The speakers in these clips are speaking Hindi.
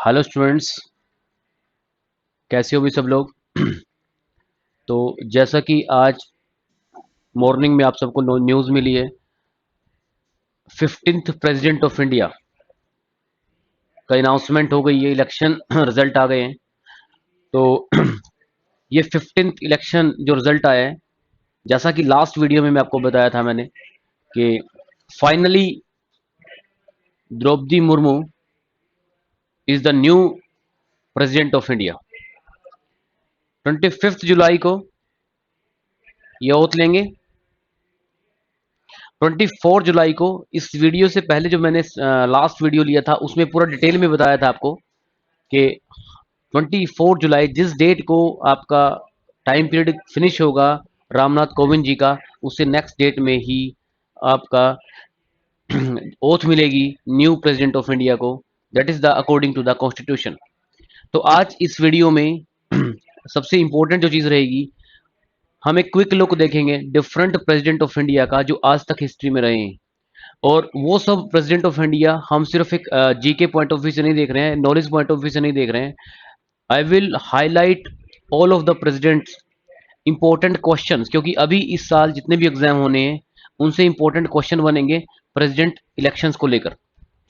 हेलो स्टूडेंट्स, कैसे हो भी सब लोग। तो जैसा कि आज मॉर्निंग में आप सबको न्यूज़ मिली है, 15th प्रेसिडेंट ऑफ इंडिया का अनाउंसमेंट हो गई है। इलेक्शन रिजल्ट आ गए हैं। तो ये 15th इलेक्शन जो रिजल्ट आया है, जैसा कि लास्ट वीडियो में मैं आपको बताया था मैंने कि finally Draupadi Murmu is the new president of India. 25 जुलाई को ये ओथ लेंगे। 24 जुलाई को, इस वीडियो से पहले जो मैंने लास्ट वीडियो लिया था उसमें पूरा डिटेल में बताया था आपको कि 24 जुलाई जिस डेट को आपका टाइम पीरियड फिनिश होगा रामनाथ कोविंद जी का, उससे नेक्स्ट डेट में ही आपका ओथ मिलेगी न्यू प्रेसिडेंट ऑफ इंडिया को। That is the according to the constitution. तो आज इस वीडियो में सबसे इंपॉर्टेंट जो चीज रहेगी, हम एक क्विक लुक देखेंगे डिफरेंट प्रेसिडेंट ऑफ इंडिया का जो आज तक हिस्ट्री में रहे हैं। और वो सब प्रेसिडेंट ऑफ इंडिया हम सिर्फ एक जीके पॉइंट ऑफ व्यू से नहीं देख रहे हैं, नॉलेज पॉइंट ऑफ व्यू से नहीं देख रहे हैं। I will highlight all of the presidents important questions, क्योंकि अभी इस साल जितने भी एग्जाम होने हैं उनसे इंपॉर्टेंट क्वेश्चन बनेंगे प्रेसिडेंट इलेक्शंस को लेकर।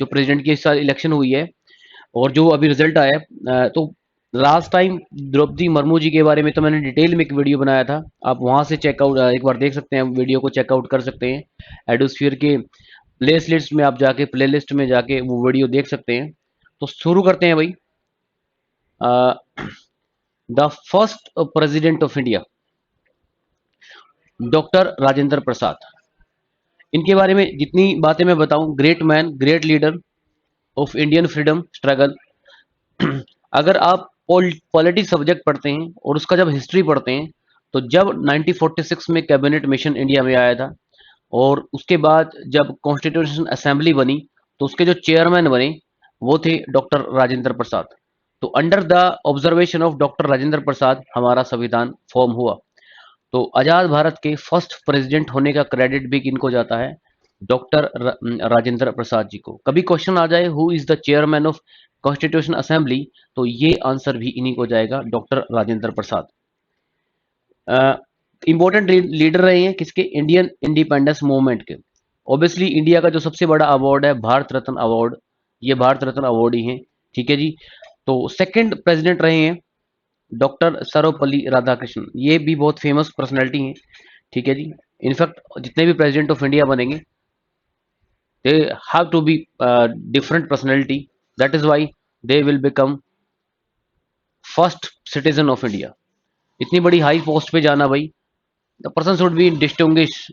जो प्रेसिडेंट की इस साल इलेक्शन हुई है और जो अभी रिजल्ट आया है, तो लास्ट टाइम द्रौपदी मुर्मू जी के बारे में तो मैंने डिटेल में एक वीडियो बनाया था। आप वहां से चेकआउट एक बार देख सकते हैं, वीडियो को चेकआउट कर सकते हैं। एडोस्फीयर के लिस्ट में आप जाके, प्ले लिस्ट में जाके वो वीडियो देख सकते हैं। तो शुरू करते हैं भाई। The first president of India doctor Rajendra Prasad. इनके बारे में जितनी बातें मैं बताऊं, great man, great leader of Indian freedom struggle. अगर आप पॉलिटिक्स सब्जेक्ट पढ़ते हैं और उसका जब हिस्ट्री पढ़ते हैं, तो जब 1946 में कैबिनेट मिशन इंडिया में आया था और उसके बाद जब कॉन्स्टिट्यूशन असेंबली बनी, तो उसके जो चेयरमैन बने वो थे डॉक्टर राजेंद्र प्रसाद। तो under the observation of doctor Rajendra Prasad हमारा संविधान फॉर्म हुआ। तो आजाद भारत के फर्स्ट प्रेसिडेंट होने का क्रेडिट भी किनको जाता है? डॉक्टर राजेंद्र प्रसाद जी को। कभी क्वेश्चन आ जाए who is the chairman of constitution assembly, तो ये आंसर भी इन्हीं को जाएगा, डॉक्टर राजेंद्र प्रसाद। इंपॉर्टेंट लीडर रहे हैं किसके? इंडियन इंडिपेंडेंस मूवमेंट के। ऑब्वियसली इंडिया का जो सबसे बड़ा अवार्ड है भारत रत्न अवार्ड, ये भारत रत्न अवार्ड ही है। ठीक है जी। तो सेकंड प्रेसिडेंट रहे हैं डॉक्टर सर्वपल्ली राधाकृष्णन। ये भी बहुत फेमस पर्सनैलिटी हैं। ठीक है जी। इनफैक्ट जितने भी प्रेसिडेंट ऑफ इंडिया बनेंगे, they have to be different personality. That is why they will become first citizen of India. इतनी बड़ी हाई पोस्ट पे जाना भाई, the person should be distinguish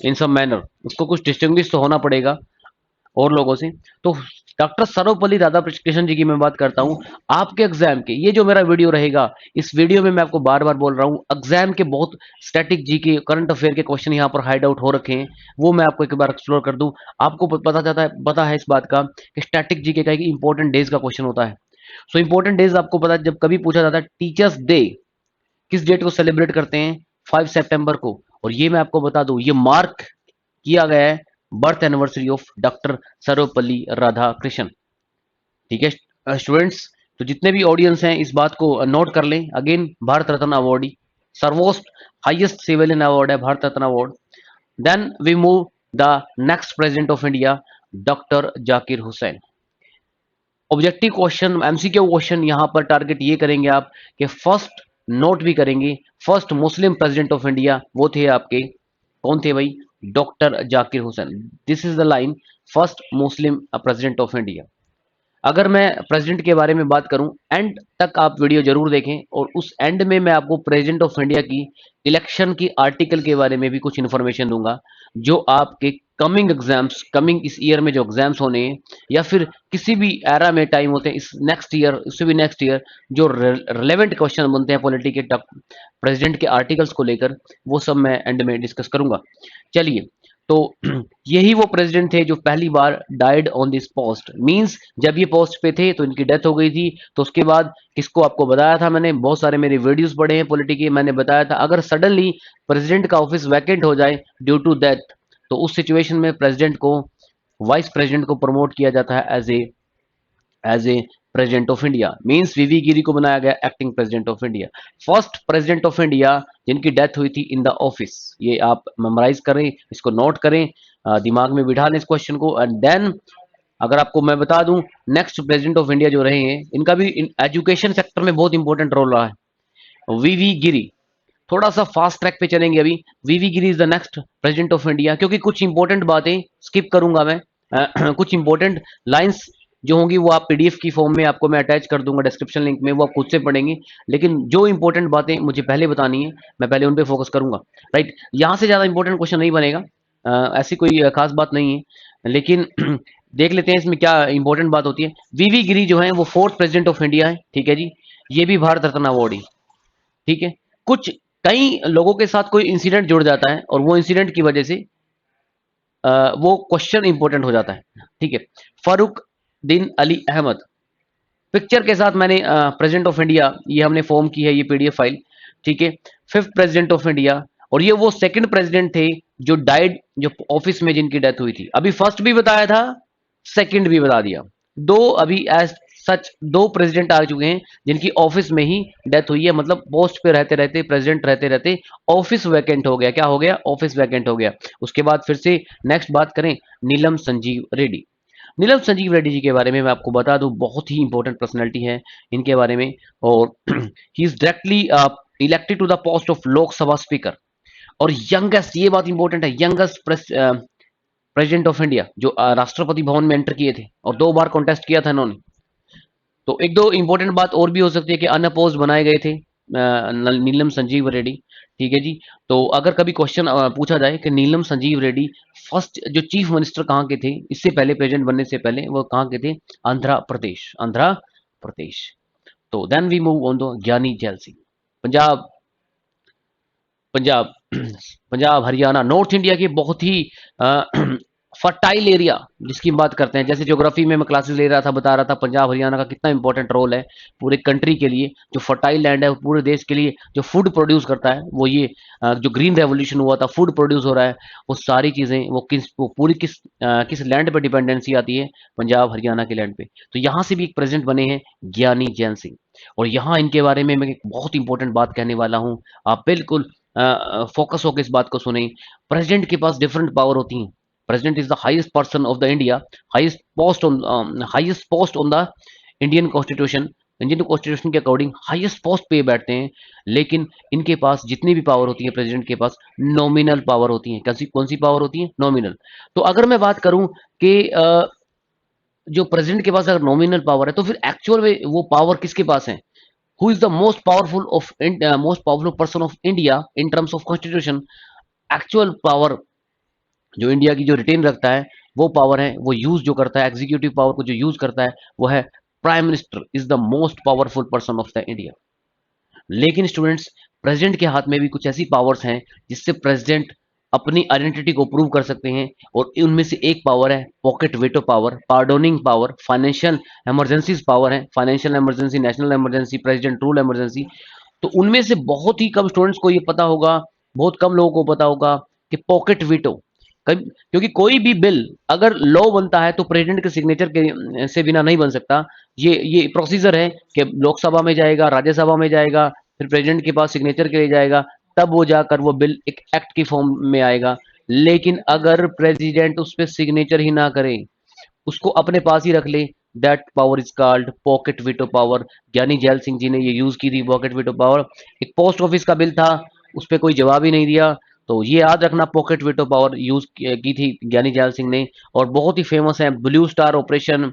in some manner. उसको कुछ डिस्टिंग्विश तो होना पड़ेगा और लोगों से। तो डॉक्टर सर्वपल्ली राधाकृष्णन जी की मैं बात करता हूं। आपके एग्जाम के, ये जो मेरा वीडियो रहेगा, इस वीडियो में मैं आपको बार बार बोल रहा हूं, एग्जाम के बहुत स्टैटिक जी के, करंट अफेयर के क्वेश्चन यहां पर हाइड आउट हो रखे हैं। वो मैं आपको एक बार एक्सप्लोर कर दूं। आपको पता है इस बात का कि स्टैटिक जी के का इंपॉर्टेंट डेज का क्वेश्चन होता है। सो इंपॉर्टेंट डेज आपको पता है, जब कभी पूछा जाता है टीचर्स डे किस डेट को सेलिब्रेट करते हैं? 5 सितंबर को। और ये मैं आपको बता दूं, ये मार्क किया गया है birth anniversary of doctor Sarvepalli Radhakrishnan. ठीक है स्टूडेंट्स, तो जितने भी ऑडियंस हैं इस बात को नोट कर लें। अगेन भारत रत्न अवार्ड, सर्वोस्ट हाईएस्ट सिविलियन अवार्ड है Bharat Ratna award. Then we move the next president of India doctor Zakir Hussain. Objective question, MCQ question यहां पर टारगेट ये करेंगे आप कि फर्स्ट नोट भी करेंगे, first Muslim president of India वो थे आपके, कौन थे भाई? Doctor Zakir Hussain. This is the line, first Muslim president of India. अगर मैं प्रेसिडेंट के बारे में बात करूं, एंड तक आप वीडियो जरूर देखें, और उस एंड में मैं आपको प्रेसिडेंट ऑफ इंडिया की इलेक्शन की आर्टिकल के बारे में भी कुछ इंफॉर्मेशन दूंगा, जो आपके कमिंग एग्जाम्स, कमिंग इस ईयर में जो एग्जाम्स होने हैं, या फिर किसी भी एरा में टाइम होते हैं, इस नेक्स्ट ईयर, उससे भी नेक्स्ट ईयर, जो रिलेवेंट क्वेश्चन बनते हैं पॉलिटी के प्रेसिडेंट के आर्टिकल्स को लेकर, वो सब मैं एंड में डिस्कस करूंगा। चलिए, तो यही वो प्रेसिडेंट थे जो पहली बार died on this post. Means जब ये पोस्ट पे थे तो इनकी डेथ हो गई थी। तो उसके बाद किसको आपको बताया था मैंने, बहुत सारे मेरे वीडियोस पड़े हैं पॉलिटी के, मैंने बताया था अगर सडनली प्रेसिडेंट का ऑफिस वैकेंट हो जाए ड्यू टू डेथ, तो उस सिचुएशन में प्रेसिडेंट को, वाइस प्रेसिडेंट को प्रमोट किया जाता है as a president of India, means VV Giri को बनाया गया acting president of India. First president of India जिनकी डेथ हुई थी इन द ऑफिस। ये आप मेमोराइज करें, इसको नोट करें, दिमाग में बिठा लें इस क्वेश्चन को। एंड देन अगर आपको मैं बता दूं, नेक्स्ट प्रेसिडेंट ऑफ इंडिया जो रहे हैं, इनका भी एजुकेशन सेक्टर में बहुत इंपॉर्टेंट रोल रहा है, वीवी गिरी। थोड़ा सा फास्ट ट्रैक पे चलेंगे अभी। VV Giri is the next president of India, क्योंकि कुछ इंपॉर्टेंट बातें स्किप करूंगा मैं। कुछ इंपॉर्टेंट लाइंस जो होंगी वो आप पीडीएफ की फॉर्म में आपको मैं अटैच कर दूंगा डिस्क्रिप्शन लिंक में, वो आप खुद से पढ़ेंगे। लेकिन जो इंपॉर्टेंट बातें मुझे पहले बतानी है, मैं पहले उन पे फोकस करूंगा। राइट, यहां से ज्यादा इंपॉर्टेंट क्वेश्चन नहीं बनेगा, ऐसी कोई खास बात नहीं है। लेकिन देख लेते हैं इसमें क्या इंपॉर्टेंट बात होती है। वीवी गिरी जो है वो फोर्थ प्रेसिडेंट ऑफ इंडिया है, ठीक है जी। ये भी भारत रत्न अवार्ड ही, ठीक है। कुछ कई लोगों के साथ कोई इंसिडेंट जुड़ जाता है और वो इंसिडेंट की वजह से वो क्वेश्चन इंपॉर्टेंट हो जाता है, ठीक है। फारूक दिन अली अहमद, पिक्चर के साथ मैंने प्रेसिडेंट ऑफ इंडिया ये हमने फॉर्म की है, ये पीडीएफ फाइल, ठीक है। फिफ्थ प्रेसिडेंट ऑफ इंडिया, और ये वो सेकंड प्रेसिडेंट थे जो डाइड, जो ऑफिस में जिनकी डेथ हुई थी। अभी फर्स्ट भी बताया था, सेकंड भी बता दिया। दो अभी एज सच दो प्रेसिडेंट आ चुके हैं जिनकी ऑफिस में ही डेथ हुई है, मतलब पोस्ट पे रहते रहते, प्रेसिडेंट रहते रहते ऑफिस वैकेंट हो गया। क्या हो गया? ऑफिस वैकेंट हो गया। उसके बाद फिर से नेक्स्ट बात करें, नीलम संजीव रेड्डी। नीलम संजीव रेड्डी जी के बारे में मैं आपको बता दूं, बहुत ही इंपॉर्टेंट पर्सनैलिटी है इनके बारे में। और he is directly elected to the post of Lok Sabha speaker, और यंगेस्ट, ये बात इंपॉर्टेंट है, यंगेस्ट प्रेसिडेंट ऑफ इंडिया जो राष्ट्रपति भवन में एंटर किए थे, और 2 बार कॉन्टेस्ट किया था इन्होंने। तो एक दो इंपॉर्टेंट बात और भी हो सकती है कि अनअपोज बनाए गए थे नीलम संजीव रेड्डी, ठीक है जी। तो अगर कभी क्वेश्चन पूछा जाए कि नीलम संजीव रेड्डी फर्स्ट जो चीफ मिनिस्टर कहाँ के थे, इससे पहले प्रेसिडेंट बनने से पहले वो कहाँ के थे? आंध्र प्रदेश, आंध्र प्रदेश। तो then we move on to Giani Zail Singh, Punjab, Punjab Punjab Haryana north India के बहुत ही फर्टाइल एरिया जिसकी बात करते हैं। जैसे ज्योग्राफी में मैं क्लासेस ले रहा था, बता रहा था पंजाब हरियाणा का कितना इंपॉर्टेंट रोल है पूरे कंट्री के लिए। जो फर्टाइल लैंड है पूरे देश के लिए, जो फूड प्रोड्यूस करता है, वो ये जो ग्रीन रेवोल्यूशन हुआ था, फूड प्रोड्यूस हो रहा है, वो सारी चीजें वो पूरी किस लैंड पे डिपेंडेंसी आती है? पंजाब हरियाणा के लैंड पे। तो यहाँ से भी एक प्रेसिडेंट बने हैं ज्ञानी जैल सिंह, और यहाँ इनके बारे में मैं एक बहुत इंपॉर्टेंट बात कहने वाला हूँ, आप बिल्कुल फोकस होकर इस बात को सुने। प्रेसिडेंट के पास डिफरेंट पावर होती हैं। President is the highest person of the India, highest post on the Indian constitution. Indian constitution के अकॉर्डिंग हाईएस्ट पोस्ट पे बैठते हैं, लेकिन इनके पास जितनी भी पावर होती है, प्रेसिडेंट के पास नॉमिनल पावर होती है। कौन सी पावर होती है? नॉमिनल। तो अगर मैं बात करूं कि जो प्रेसिडेंट के पास अगर नॉमिनल पावर है, तो फिर एक्चुअल में वो पावर किसके पास है? Who is the most powerful person of India in terms of constitution? Actual power जो इंडिया की जो रिटेन रखता है, वो पावर है, वो यूज जो करता है, एग्जीक्यूटिव पावर को जो यूज करता है, वो है prime minister is the most powerful person of the India. लेकिन स्टूडेंट्स, प्रेसिडेंट के हाथ में भी कुछ ऐसी पावर्स हैं जिससे प्रेसिडेंट अपनी आइडेंटिटी को प्रूव कर सकते हैं, और उनमें से एक पावर है pocket veto power, pardoning power, financial emergencies power है, financial emergency, national emergency, president rule emergency. तो उनमें से बहुत ही कम स्टूडेंट्स को ये पता होगा, बहुत कम लोगों को पता होगा कि पॉकेट वीटो, क्योंकि कोई भी बिल अगर लॉ बनता है तो प्रेसिडेंट के सिग्नेचर के से बिना नहीं बन सकता। ये प्रोसीजर है कि लोकसभा में जाएगा, राज्यसभा में जाएगा, फिर प्रेसिडेंट के पास सिग्नेचर के लिए जाएगा, तब वो जाकर वो बिल एक एक्ट की फॉर्म में आएगा। लेकिन अगर प्रेसिडेंट उस पर सिग्नेचर ही ना करे, उसको अपने पास ही रख ले, that power is called pocket veto power. ज्ञानी जैल सिंह जी ने ये यूज की थी पॉकेट वीटो पावर। एक पोस्ट ऑफिस का बिल था, उस पर कोई जवाब ही नहीं दिया, तो ये याद रखना, पॉकेट वीटो पावर यूज की थी ज्ञानी जैल सिंह ने। और बहुत ही फेमस है blue star operation,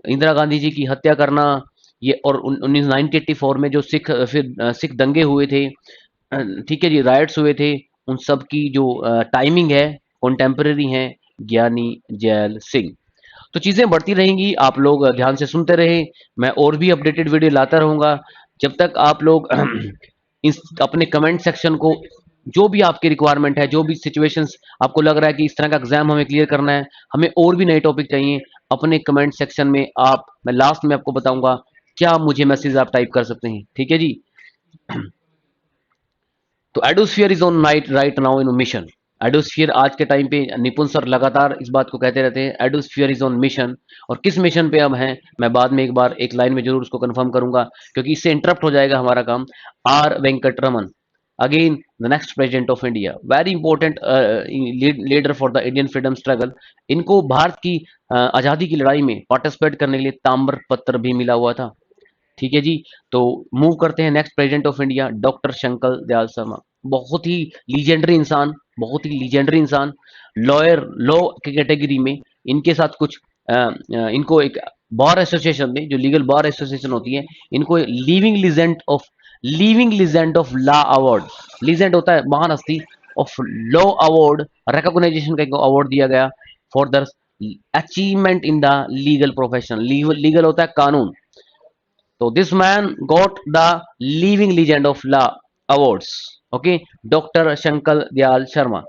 Indira Gandhi ji की हत्या करना, ये, और 1984 में जो सिख दंगे हुए थे, ठीक है जी, राइट्स हुए थे, उन सब की जो टाइमिंग है, कॉन्टेम्पररी है ज्ञानी जैल सिंह। तो चीजें बढ़ती रहेंगी, आप लोग ध्यान से सुनते रहे, मैं और भी अपडेटेड वीडियो लाता रहूंगा। जब तक आप लोग इस अपने कमेंट सेक्शन को, जो भी आपकी रिक्वायरमेंट है, जो भी सिचुएशंस आपको लग रहा है कि इस तरह का एग्जाम हमें क्लियर करना है, हमें और भी नए टॉपिक चाहिए, अपने कमेंट सेक्शन में आप, मैं लास्ट में आपको बताऊंगा क्या मुझे मैसेज आप टाइप कर सकते हैं, ठीक है जी। तो एडोस्फीयर is on night right now in mission, एडोस्फियर आज के टाइम पे निपुण सर लगातार इस बात को कहते रहते हैं, एडोस्फियर इज ऑन मिशन। और किस मिशन पे हम हैं, मैं बाद में एक बार एक लाइन में जरूर उसको कंफर्म करूंगा, क्योंकि इससे इंटरप्ट हो जाएगा हमारा काम। R Venkataraman, again the next president of India, very important leader for the Indian freedom struggle. इनको भारत की आजादी की लड़ाई में पार्टिसिपेट करने के लिए ताम्र पत्र भी मिला हुआ था। ठीक है जी। तो मूव करते हैं next president of India, doctor Shankar Dayal Sharma. बहुत ही लीजेंडरी इंसान, बहुत ही लीजेंडरी इंसान। लॉयर, लॉ की कैटेगरी में इनके साथ कुछ इनको एक बार एसोसिएशन में, जो लीगल बार एसोसिएशन होती है, इनको living legend of law award, legend होता है महान हस्ती, ऑफ लॉ अवार्ड रिकॉग्नाइजेशन का अवार्ड दिया गया for the achievement in the legal profession. Legal होता है कानून। So this man got the Living Legend of Law awards. Okay, Dr. Shankar Dayal Sharma.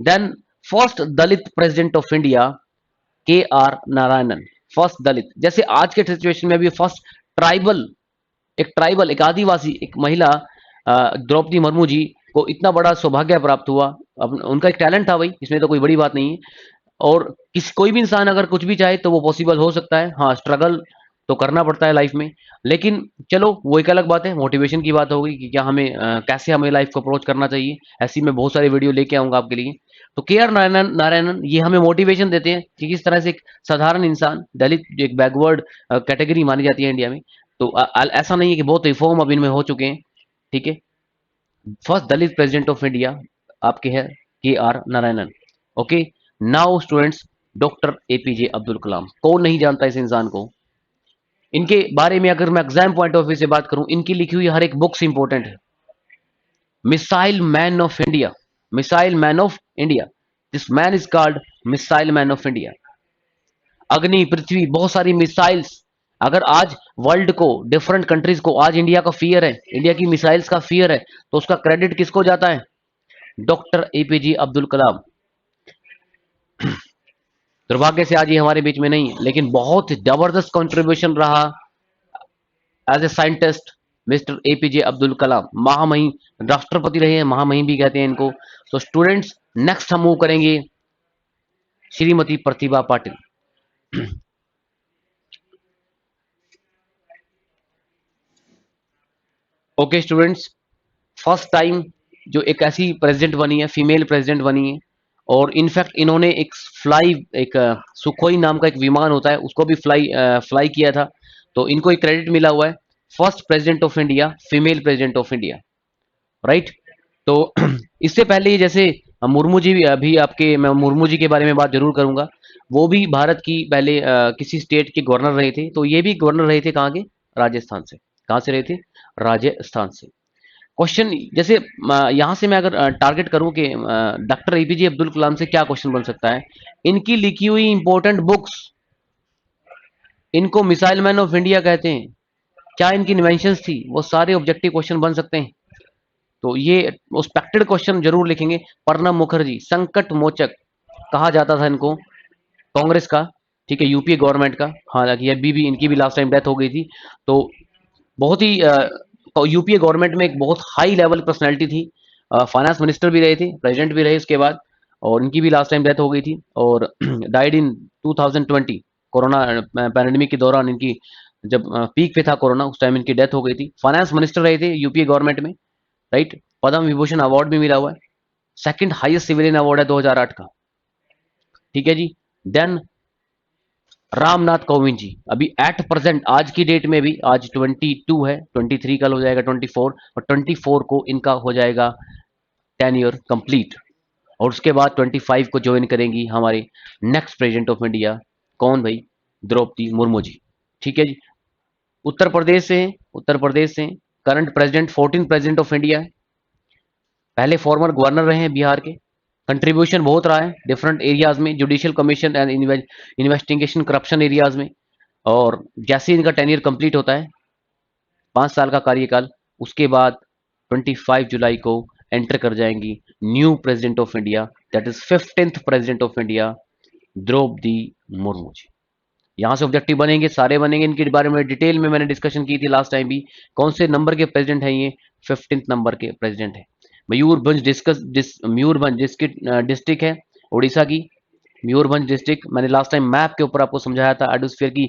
Then first Dalit President of India, के आर नारायणन, फर्स्ट दलित। जैसे आज के सिचुएशन में भी फर्स्ट ट्राइबल, एक आदिवासी, एक महिला द्रौपदी मुर्मू जी को इतना बड़ा सौभाग्य प्राप्त हुआ। अब उनका एक टैलेंट था भाई, इसमें तो कोई बड़ी बात नहीं है। और कोई भी इंसान अगर कुछ भी चाहे तो वो पॉसिबल हो सकता है। हाँ, स्ट्रगल तो करना पड़ता है लाइफ में, लेकिन चलो वो एक अलग बात है, मोटिवेशन की बात होगी कि क्या हमें कैसे हमें लाइफ को अप्रोच करना चाहिए। ऐसी मैं बहुत सारी वीडियो लेके आऊंगा आपके लिए। तो के आर नारायणन ये हमें मोटिवेशन देते हैं कि किस तरह से एक साधारण इंसान, दलित जो एक बैकवर्ड कैटेगरी मानी जाती है इंडिया में, तो ऐसा नहीं है कि बहुत रिफॉर्म अब इनमें हो चुके हैं। ठीक है, first Dalit president of India आपके है K R Narayanan. Okay, now students, doctor APJ Abdul Kalam. कौन नहीं जानता इस इंसान को। इनके बारे में अगर मैं एग्जाम पॉइंट ऑफ व्यू से बात करूं, इनकी लिखी हुई हर एक बुक्स इंपॉर्टेंट है। Missile man of India, missile man of India, this man is called missile man of India. अग्नि, पृथ्वी, बहुत सारी मिसाइल्स। अगर आज वर्ल्ड को, डिफरेंट कंट्रीज को आज इंडिया का फियर है, इंडिया की मिसाइल्स का फियर है, तो उसका क्रेडिट किसको जाता है? डॉक्टर एपीजे अब्दुल कलाम। दुर्भाग्य से आज ये हमारे बीच में नहीं है, लेकिन बहुत जबरदस्त कंट्रीब्यूशन रहा as a scientist mister APJ Abdul Kalam. महामहिम राष्ट्रपति रहे हैं, महामहिम भी कहते हैं इनको। तो स्टूडेंट्स, नेक्स्ट हम मूव करेंगे Shrimati Pratibha Patil. Okay students, first time जो एक ऐसी प्रेसिडेंट बनी है, फीमेल प्रेसिडेंट बनी है, और इनफैक्ट इन्होंने एक सुखोई नाम का एक विमान होता है, उसको भी फ्लाई किया था। तो इनको एक क्रेडिट मिला हुआ है, first president of India, female president of India, right. तो इससे पहले जैसे मुर्मू जी भी, अभी आपके मैं मुर्मू जी के बारे में बात जरूर करूंगा। वो भी भारत की पहले किसी स्टेट के गवर्नर रहे थे, तो ये भी गवर्नर रहे थे कहाँ के? राजस्थान से। कहाँ से रहे थे? राजस्थान से। क्वेश्चन जैसे यहाँ से मैं अगर टारगेट करूं कि डॉक्टर एपीजे अब्दुल कलाम से क्या क्वेश्चन बन सकता है, इनकी लिखी हुई इंपॉर्टेंट बुक्स, इनको मिसाइल मैन ऑफ इंडिया कहते हैं। क्या इनकी इन्वेंशंस थी, वो सारे ऑब्जेक्टिव क्वेश्चन बन सकते हैं। तो ये एक्सपेक्टेड क्वेश्चन जरूर लिखेंगे। प्रणब मुखर्जी, संकट मोचक कहा जाता था इनको, कांग्रेस का, ठीक है, यूपीए गवर्नमेंट का। हालांकि अभी भी इनकी भी लास्ट टाइम डेथ हो गई थी। तो बहुत ही यूपीए गवर्नमेंट में एक बहुत हाई लेवल पर्सनैलिटी थी, फाइनेंस मिनिस्टर भी रहे थे, प्रेसिडेंट भी रहे उसके बाद, और इनकी भी लास्ट टाइम डेथ हो गई थी, और डाइड इन 2020 कोरोना पैंडेमिक के दौरान। इनकी जब पीक पे था कोरोना, उस टाइम इनकी डेथ हो गई थी। फाइनेंस मिनिस्टर रहे थे यूपीए गवर्नमेंट में, राइट। पद्म विभूषण अवार्ड भी मिला हुआ है, सेकंड हाईएस्ट सिविलियन अवार्ड है 2008 का, ठीक है जी। देन रामनाथ कोविंद जी, अभी एट प्रेजेंट आज की डेट में भी, आज 22 है, 23 कल हो जाएगा 24, और 24 को इनका हो जाएगा 10 ईयर कंप्लीट। और उसके बाद 25 को ज्वाइन करेंगी हमारे नेक्स्ट प्रेसिडेंट ऑफ इंडिया, कौन भाई? द्रौपदी मुर्मू जी, ठीक है जी। उत्तर प्रदेश से हैं, उत्तर प्रदेश से current president, 14 president of India है। पहले फॉर्मर गवर्नर रहे हैं बिहार के। कंट्रीब्यूशन बहुत रहा है डिफरेंट एरियाज में, judicial commission and investigation corruption areas में। और जैसे इनका 10 ईयर कंप्लीट होता है, 5 साल का कार्यकाल, उसके बाद 25 जुलाई को एंटर कर जाएंगी new president of India, that is 15th president of India, Draupadi Murmu ji. यहाँ से ऑब्जेक्टिव बनेंगे, सारे बनेंगे। इनके बारे में डिटेल में मैंने डिस्कशन की थी लास्ट टाइम भी, कौन से नंबर के प्रेसिडेंट हैं ये? 15th नंबर के प्रेसिडेंट है। मयूरभंज डिस्ट्रिक्ट है उड़ीसा की, मयूरभंज डिस्ट्रिक्ट। मैंने लास्ट टाइम मैप के ऊपर आपको समझाया था एडोस्फीयर की।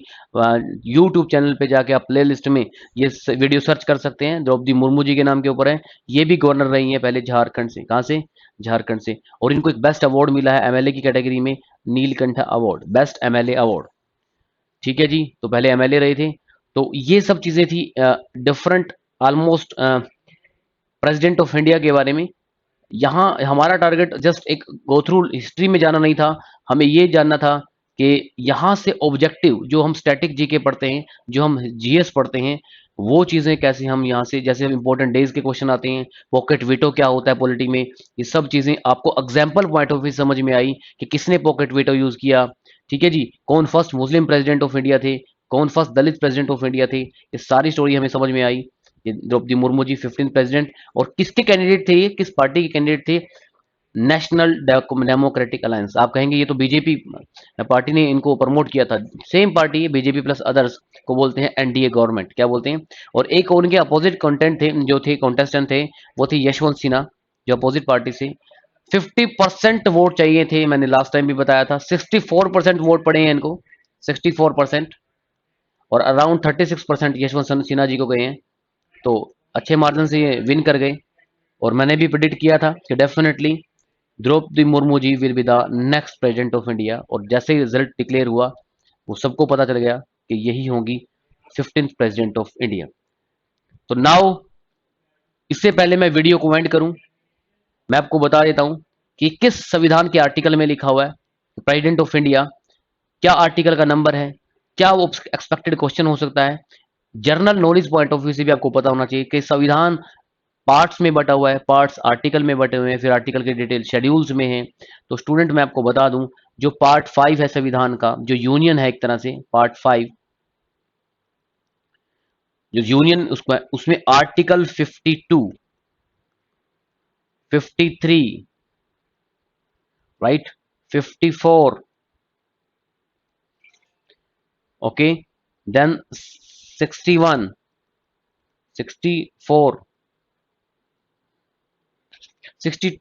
यूट्यूब चैनल पे जाके आप प्ले लिस्ट में ये वीडियो सर्च कर सकते हैं, द्रौपदी मुर्मू जी के नाम के ऊपर है। ये भी गवर्नर रही हैं पहले झारखंड से। कहाँ से? झारखंड से। और इनको एक बेस्ट अवार्ड मिला है एमएलए की कैटेगरी में, Neelkanth award, best MLA award. ठीक है जी, तो पहले एमएलए रहे थे। तो ये सब चीजें थी different almost president of India के बारे में। यहाँ हमारा टारगेट जस्ट एक गो थ्रू हिस्ट्री में जाना नहीं था, हमें ये जानना था कि यहाँ से ऑब्जेक्टिव जो हम स्टैटिक जीके पढ़ते हैं, जो हम जीएस पढ़ते हैं, वो चीजें कैसे हम यहाँ से, जैसे हम इंपॉर्टेंट डेज के क्वेश्चन आते हैं, पॉकेट वीटो क्या होता है पॉलिटी में, ये सब चीजें आपको एग्जाम्पल पॉइंट ऑफ व्यू समझ में आई कि किसने पॉकेट वीटो यूज किया। ठीक है जी, कौन first Muslim president of India थे, कौन first Dalit president of India थे, ये सारी स्टोरी हमें समझ में आई। ये द्रौपदी मुर्मू जी 15th प्रेसिडेंट, और किसके कैंडिडेट थे, ये किस पार्टी के कैंडिडेट थे? National democratic alliance. आप कहेंगे ये तो बीजेपी पार्टी ने इनको प्रमोट किया था, सेम पार्टी है, बीजेपी प्लस अदर्स को बोलते हैं एनडीए गवर्नमेंट, क्या बोलते हैं। और एक उनके अपोजिट कंटेंट थे, जो थे कॉन्टेस्टेंट थे, वो थे यशवंत सिन्हा, जो अपोजिट पार्टी से। 50% वोट चाहिए थे, मैंने लास्ट टाइम भी बताया था। 64% वोट पड़े हैं इनको, 64%, और अराउंड 36% यशवंत सिन्हा जी को गए हैं। तो अच्छे मार्जिन से ये विन कर गए। और मैंने भी प्रिडिक्ट किया था कि definitely Draupadi Murmu ji will be the next president of India. और जैसे ही रिजल्ट डिक्लेयर हुआ, वो सबको पता चल गया कि यही होंगी 15th प्रेसिडेंट ऑफ इंडिया। तो नाउ, इससे पहले मैं वीडियो को एंड करूं, मैं आपको बता देता हूं कि किस संविधान के आर्टिकल में लिखा हुआ है प्रेसिडेंट ऑफ इंडिया, क्या आर्टिकल का नंबर है, क्या वो एक्सपेक्टेड क्वेश्चन हो सकता है। General knowledge point of view से भी आपको पता होना चाहिए कि संविधान पार्ट्स में बटा हुआ है, पार्ट्स आर्टिकल में बटे हुए हैं, फिर आर्टिकल के डिटेल शेड्यूल्स में है। तो स्टूडेंट मैं आपको बता दूं, जो पार्ट 5 है संविधान का, जो यूनियन है एक तरह से पार्ट 5, जो यूनियन उसमें आर्टिकल 52, 53, राइट, 54, ओके, देन 61, 64, 60,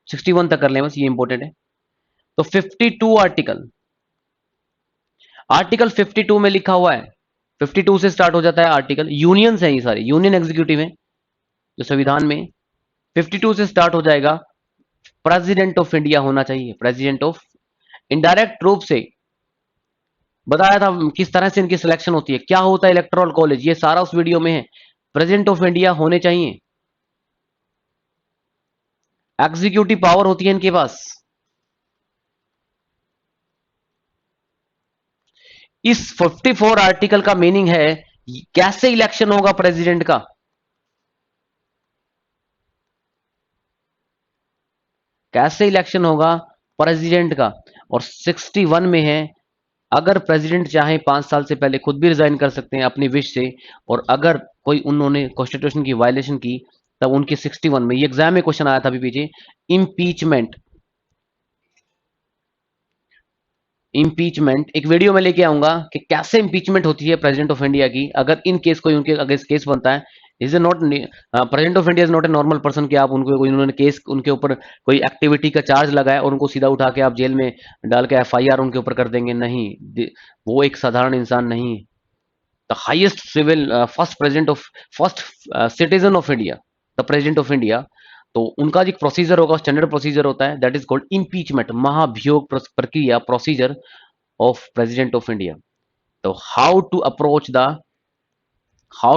61 तक कर लें बस, ये इंपॉर्टेंट है। तो 52 आर्टिकल, आर्टिकल 52 में लिखा हुआ है, 52 से स्टार्ट हो जाता है आर्टिकल, यूनियंस है ये सारे, यूनियन एग्जीक्यूटिव है जो संविधान में। 52 से स्टार्ट हो जाएगा, प्रेसिडेंट ऑफ इंडिया होना चाहिए, प्रेसिडेंट ऑफ। इनडायरेक्ट रूप से बताया था किस तरह से इनकी सिलेक्शन होती है, क्या होता है इलेक्टोरल कॉलेज, ये सारा उस वीडियो में है। प्रेसिडेंट ऑफ इंडिया होने चाहिए, एग्जीक्यूटिव पावर होती है इनके पास। इस 54 आर्टिकल का मीनिंग है कैसे इलेक्शन होगा प्रेसिडेंट का, कैसे इलेक्शन होगा प्रेसिडेंट का। और 61 में है, अगर प्रेसिडेंट चाहे 5 साल से पहले खुद भी रिजाइन कर सकते हैं अपनी विश से। और अगर कोई उन्होंने कॉन्स्टिट्यूशन की वायलेशन की, तब उनके 61 में, ये एग्जाम में क्वेश्चन आया था अभी पीछे, इम्पीचमेंट, इम्पीचमेंट एक वीडियो में लेके आऊंगा कि कैसे इम्पीचमेंट होती है प्रेसिडेंट ऑफ इंडिया की, अगर इन केस कोई उनके अगेंस्ट केस बनता है। Is a not, president of India is not a normal person कि आप उनको कोई, उन्होंने केस उनके ऊपर कोई एक्टिविटी का चार्ज लगाया और उनको सीधा उठा के आप जेल में डाल के एफआईआर उनके ऊपर कर देंगे, नहीं। वो एक साधारण इंसान नहीं, the highest civil first president of, first citizen of India, the president of India. तो उनका जो प्रोसीजर होगा, स्टैंडर्ड प्रोसीजर होता है, दैट इज कॉल्ड इम्पीचमेंट, महाभियोग प्रक्रिया, procedure of president of India. तो how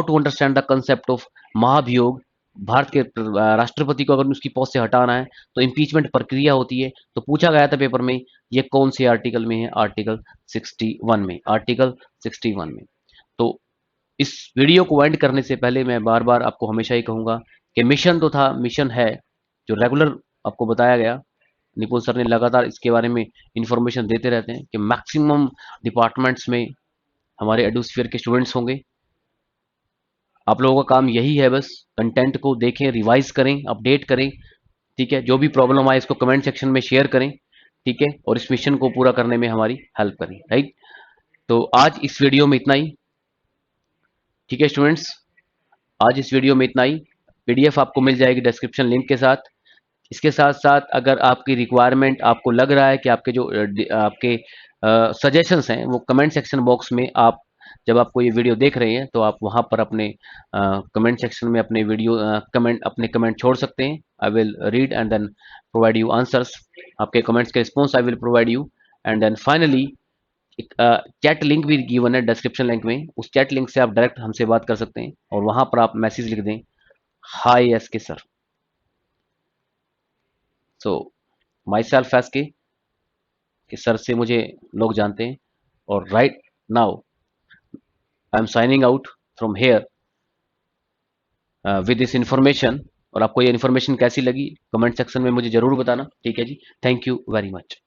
to understand the concept of महाभियोग, भारत के राष्ट्रपति को अगर उसकी पोस्ट से हटाना है तो इम्पीचमेंट प्रक्रिया होती है। तो पूछा गया था पेपर में, ये कौन से आर्टिकल में है, आर्टिकल 61 में, आर्टिकल 61 में। तो इस वीडियो को एंड करने से पहले मैं बार बार आपको हमेशा ही कहूंगा कि मिशन तो था, मिशन है, जो रेगुलर आपको बताया गया, निपुण सर ने लगातार इसके बारे में इंफॉर्मेशन देते रहते हैं कि मैक्सिमम डिपार्टमेंट्स में हमारे एडोस्फीयर के स्टूडेंट्स होंगे। आप लोगों का काम यही है, बस कंटेंट को देखें, रिवाइज करें, अपडेट करें, ठीक है। जो भी प्रॉब्लम आए इसको कमेंट सेक्शन में शेयर करें, ठीक है, और इस मिशन को पूरा करने में हमारी हेल्प करें, राइट। तो आज इस वीडियो में इतना ही, ठीक है स्टूडेंट्स, आज इस वीडियो में इतना ही। पीडीएफ आपको मिल जाएगी डिस्क्रिप्शन लिंक के साथ। इसके साथ साथ अगर आपकी रिक्वायरमेंट, आपको लग रहा है कि आपके जो आपके सजेशंस हैं वो कमेंट सेक्शन बॉक्स में, आप जब आपको ये वीडियो देख रहे हैं तो आप वहां पर अपने कमेंट सेक्शन में अपने वीडियो अपने कमेंट छोड़ सकते हैं। I will read and then provide you answers. आपके कमेंट्स के response I will provide you. And then finally एक चैट लिंक भी गिवन है डिस्क्रिप्शन लिंक में, उस चैट लिंक से आप डायरेक्ट हमसे बात कर सकते हैं और वहां पर आप मैसेज लिख दें, हाय एस के sir. So my self S के सर से मुझे लोग जानते हैं। और right now I am signing out from here with this information. और आपको ये इन्फॉर्मेशन कैसी लगी कमेंट सेक्शन में मुझे जरूर बताना, ठीक है जी। Thank you very much.